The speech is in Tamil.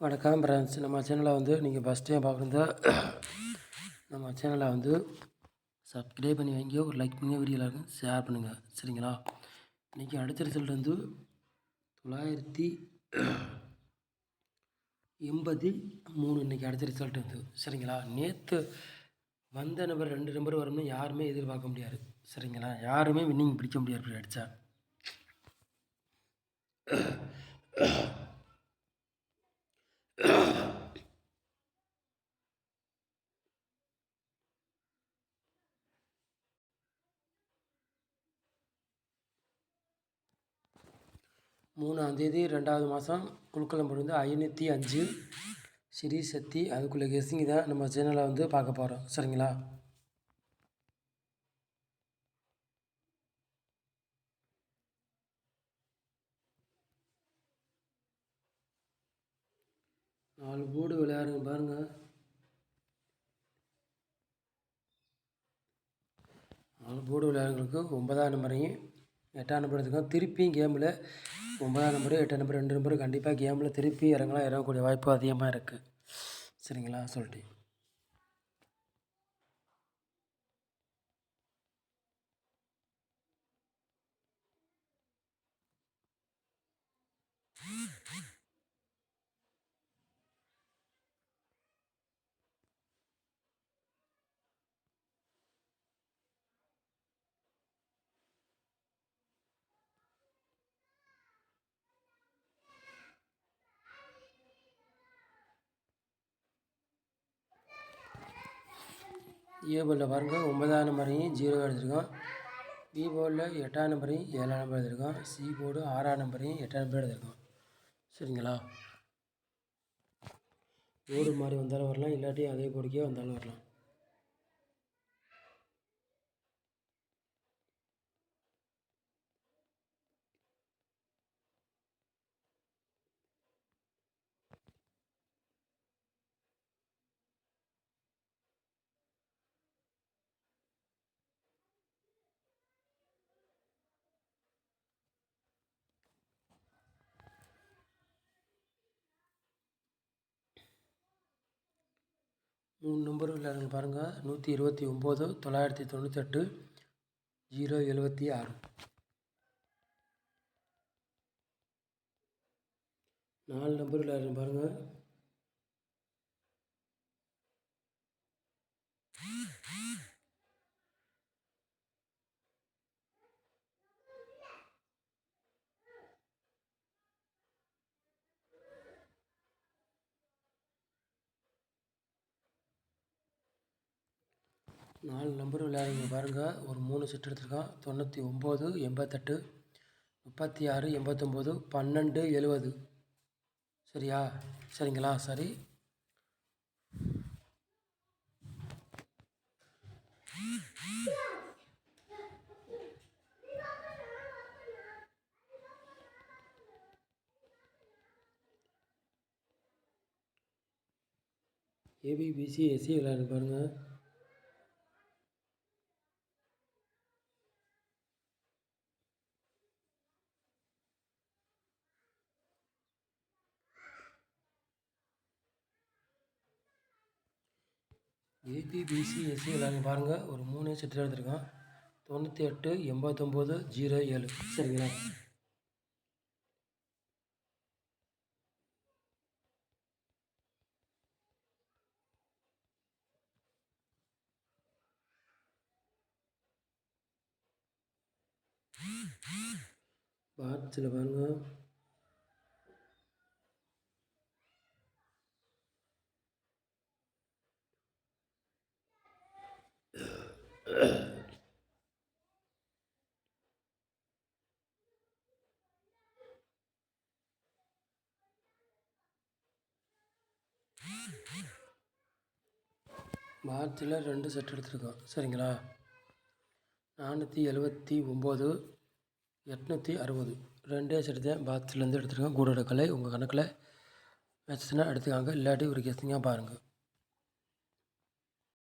வணக்கம் ஃப்ரெண்ட்ஸ். நம்ம சேனலை நீங்கள் ஃபஸ்ட் டைம் பார்க்குறதா நம்ம சேனலை சப்ஸ்கிரைப் பண்ணி வைங்க, ஒரு லைக் பண்ணுங்கள், வீடியோ எல்லாருக்கும் ஷேர் பண்ணுங்கள். சரிங்களா? இன்றைக்கி அடித்த ரிசல்ட் 983 இன்றைக்கி அடித்த ரிசல்ட் சரிங்களா? நேற்று வந்த நம்பர் 2 நம்பர் வரும்னு யாருமே எதிர்பார்க்க முடியாது. சரிங்களா? யாருமே வின்னிங் பிடிக்க முடியாது அப்படி அடித்தா. மூணாம் தேதி 2வது மாதம் குழுக்களம் முடிந்து 505 ஸ்ரீ சக்தி. அதுக்குள்ளே கெஸ்ஸிங் தான் நம்ம சேனலை பார்க்க போகிறோம். சரிங்களா? நாலு போர்டு விளையாடுங்க பாருங்கள். 4 போர்டு விளையாடுறவங்களுக்கு 9ஆம் நம்பரையும் 8ஆம் நம்பர் எடுத்துக்கலாம். திருப்பியும் கேமில் 9ஆம் நம்பரு 8ஆம் நம்பர் 2 நம்பர் கண்டிப்பாக கேமில் திருப்பி இறங்கக்கூடிய வாய்ப்பு அதிகமாக இருக்குது. சரிங்களா? சொல்லிட்டு ஏ போர்டில் பாருங்கள் 9ஆம் நம்பரையும் 0 எடுத்துருக்கோம். பி போர்டில் 8ஆம் நம்பரையும் 7ஆம் நம்பர் எடுத்துருக்கோம். சி போர்டு 6ஆம் நம்பரையும் 8ஆம் நம்பர் எடுத்துருக்கோம். சரிங்களா? போர்டு மாதிரி வந்தாலும் வரலாம், இல்லாட்டி அதே போர்டுக்கே வந்தாலும் வரலாம். மூணு நம்பர் விளையாடுங்க பாருங்கள். 129, 998, 076. 4 நம்பர் விளையாடுங்க பாருங்கள். 4 நம்பர் விளையாடுங்க பாருங்கள். ஒரு 3 செட் எடுத்துருக்கான். 99, 88, 36, 89, 12, 70. சரியா? சரிங்களா? சரி. ஏபிபிசி எஸ்சி விளையாடுங்க பாருங்கள். ஏபிபிசி எஸ்சி விளையாடுங்க பாருங்கள். ஒரு 3 செட் எடுத்துருக்கான். 98, 89, 07. சரிங்களா? பாக்ஸில் பாருங்கள். பாக்ஸில் 2 செட் எடுத்துருக்கோம். சரிங்களா? 479, 860. 2 செட்டு தான் பாக்ஸ்லேருந்து எடுத்துருக்கோம். கூட கலை உங்கள் கணக்கில் வச்சுன்னா எடுத்துக்காங்க, இல்லாட்டி ஒரு கெஸ்டிங்காக பாருங்கள்.